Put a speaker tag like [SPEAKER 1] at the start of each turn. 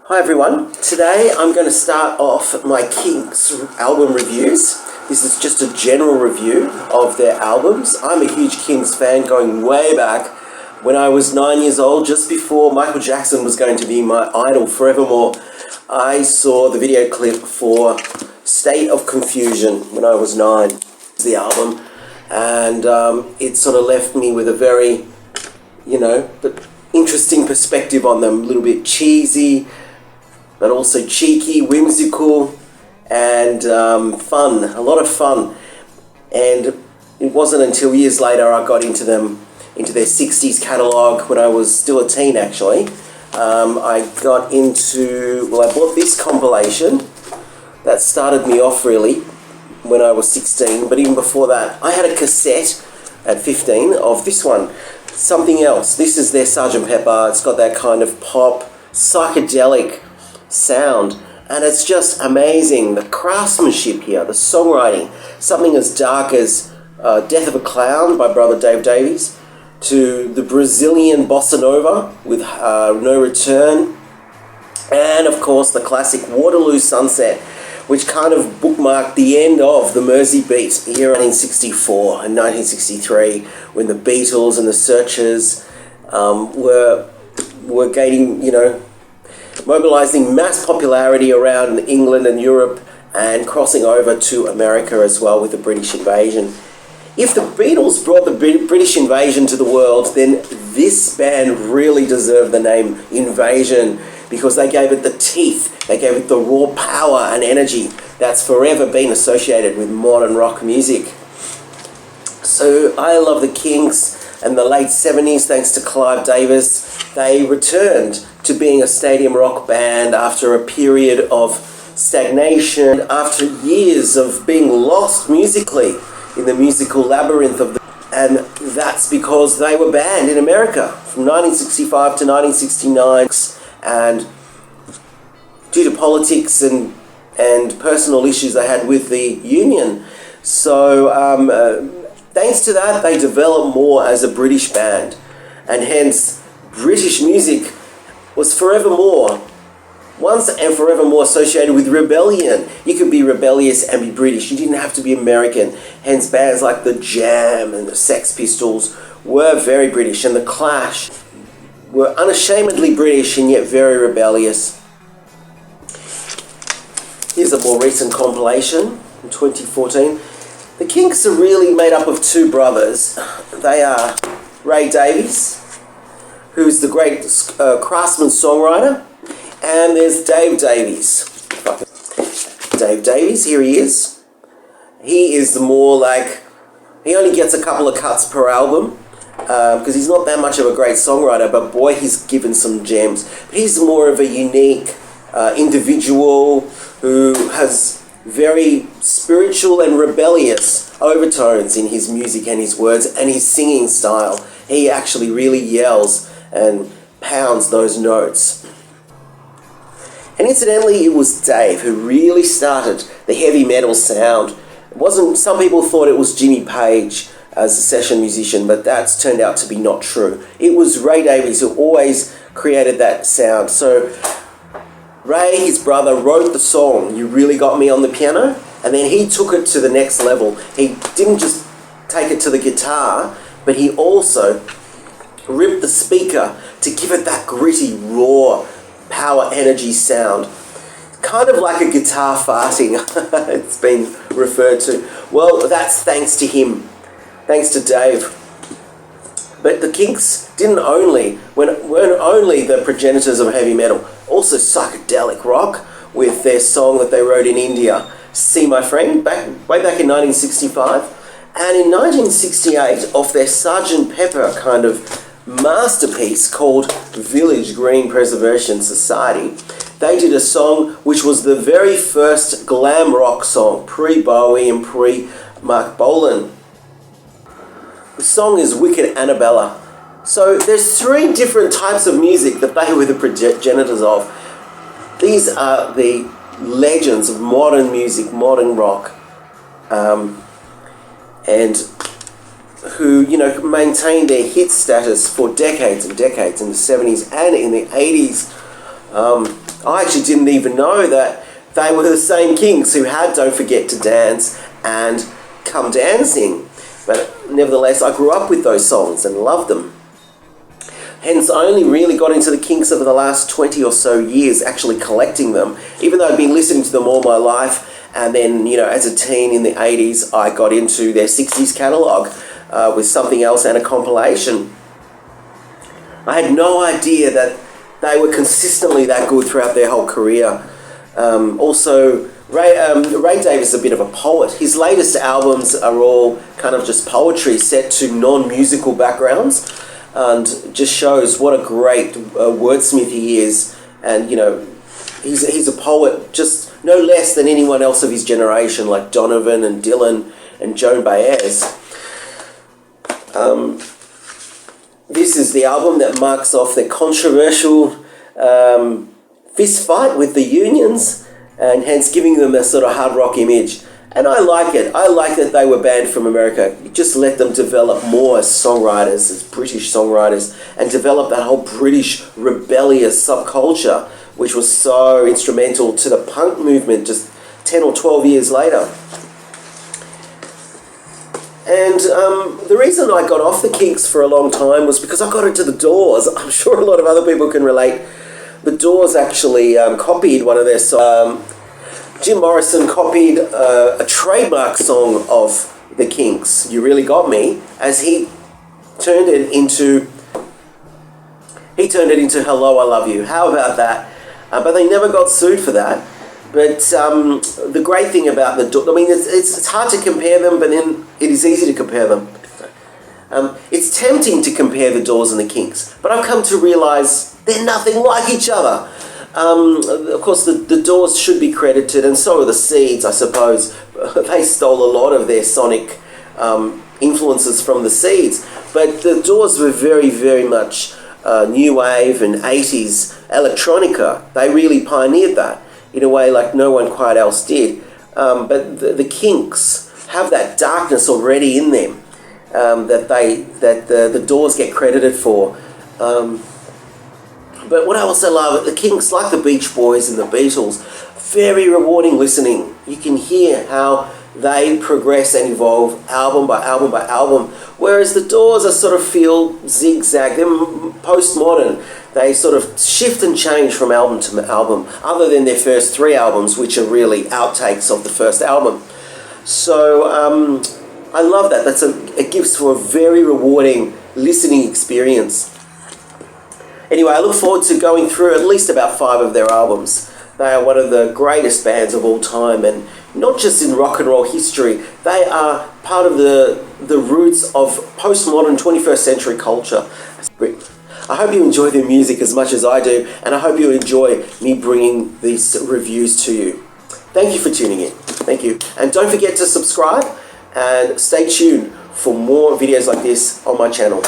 [SPEAKER 1] Hi everyone, today I'm going to start off my Kinks album reviews. This is just a general review of their albums. I'm a huge Kinks fan going way back when I was 9 years old, just before Michael Jackson was going to be my idol forevermore. I saw the video clip for State of Confusion when I was 9, the album, and it sort of left me with a very, interesting perspective on them. A little bit cheesy, but also cheeky, whimsical, and fun. A lot of fun. And it wasn't until years later I got into their 60s catalogue, when I was still a teen actually. I bought this compilation that started me off really when I was 16, but even before that, I had a cassette at 15 of this one, Something Else. This is their Sgt. Pepper. It's got that kind of pop, psychedelic sound, and it's just amazing. The craftsmanship here, the songwriting, something as dark as Death of a Clown by brother Dave Davies, to the Brazilian bossa nova with No Return, and of course the classic Waterloo Sunset, which kind of bookmarked the end of the Mersey Beat here in 1964 and 1963, when the Beatles and the Searchers were gaining, mobilizing mass popularity around England and Europe and crossing over to America as well with the British invasion. If the Beatles brought the British invasion to the world, then this band really deserved the name Invasion, because they gave it the teeth, they gave it the raw power and energy that's forever been associated with modern rock music. So I love the Kinks. In the late 70s, thanks to Clive Davis, they returned to being a stadium rock band after a period of stagnation, after years of being lost musically in the musical labyrinth of and that's because they were banned in America from 1965 to 1969, and due to politics and personal issues they had with the union. So thanks to that, they developed more as a British band, and hence British music was forevermore, once and forevermore, associated with rebellion. You could be rebellious and be British. You didn't have to be American. Hence bands like The Jam and the Sex Pistols were very British, and The Clash were unashamedly British and yet very rebellious. Here's a more recent compilation in 2014. The Kinks are really made up of two brothers. They are Ray Davies, who's the great craftsman songwriter, and there's Dave Davies. Dave Davies, here he is. He is more like, he only gets a couple of cuts per album, because he's not that much of a great songwriter, but boy, he's given some gems. But he's more of a unique individual who has very spiritual and rebellious overtones in his music and his words and his singing style. He actually really yells and pounds those notes. And incidentally, it was Dave who really started the heavy metal sound. It wasn't, some people thought it was Jimmy Page as a session musician, but that's turned out to be not true. It was Ray Davies who always created that sound. So Ray, his brother, wrote the song You Really Got Me on the piano, and then he took it to the next level. He didn't just take it to the guitar, but he also ripped the speaker to give it that gritty, raw, power energy sound. Kind of like a guitar farting, it's been referred to. Well, that's thanks to him. Thanks to Dave. But the Kinks weren't only the progenitors of heavy metal, also psychedelic rock, with their song that they wrote in India, See My Friend, way back in 1965. And in 1968, off their Sgt. Pepper kind of masterpiece called Village Green Preservation Society, they did a song which was the very first glam rock song, pre-Bowie and pre-Mark Bolan. The song is Wicked Annabella. So there's three different types of music that they were the progenitors of. These are the legends of modern music, modern rock, and who, maintained their hit status for decades and decades in the 70s and in the 80s. I actually didn't even know that they were the same Kinks who had Don't Forget to Dance and Come Dancing. But nevertheless, I grew up with those songs and loved them. Hence, I only really got into the Kinks over the last 20 or so years, actually collecting them, even though I'd been listening to them all my life. And then, you know, as a teen in the 80s, I got into their 60s catalogue with Something Else and a compilation. I had no idea that they were consistently that good throughout their whole career. Also, Ray Davies is a bit of a poet. His latest albums are all kind of just poetry set to non-musical backgrounds, and just shows what a great wordsmith he is. And, you know, he's a poet just no less than anyone else of his generation, like Donovan and Dylan and Joan Baez. This is the album that marks off their controversial fist fight with the unions, and hence giving them a sort of hard rock image. And I like it. I like that they were banned from America. Just let them develop more as songwriters, as British songwriters, and develop that whole British rebellious subculture, which was so instrumental to the punk movement just 10 or 12 years later. And the reason I got off the Kinks for a long time was because I got into the Doors. I'm sure a lot of other people can relate. The Doors actually copied one of their songs. Jim Morrison copied a trademark song of the Kinks, You Really Got Me, as he turned it into Hello, I Love You. How about that? But they never got sued for that. But the great thing about the Doors, I mean, it's hard to compare them, but then it is easy to compare them. It's tempting to compare the Doors and the Kinks, but I've come to realise they're nothing like each other. Of course, the Doors should be credited, and so are the Seeds, I suppose. They stole a lot of their sonic influences from the Seeds. But the Doors were very, very much new wave and 80s electronica. They really pioneered that in a way like no one quite else did. But the Kinks have that darkness already in them that the Doors get credited for. But what I also love, the Kinks, like the Beach Boys and the Beatles, very rewarding listening. You can hear how they progress and evolve album by album by album, whereas the Doors are sort of feel zigzag. They're postmodern. They sort of shift and change from album to album, other than their first 3 albums, which are really outtakes of the first album. So I love that. It gives for a very rewarding listening experience. Anyway, I look forward to going through at least about 5 of their albums. They are one of the greatest bands of all time, and not just in rock and roll history. They are part of the roots of postmodern 21st century culture. I hope you enjoy their music as much as I do, and I hope you enjoy me bringing these reviews to you. Thank you for tuning in. Thank you. And don't forget to subscribe, and stay tuned for more videos like this on my channel.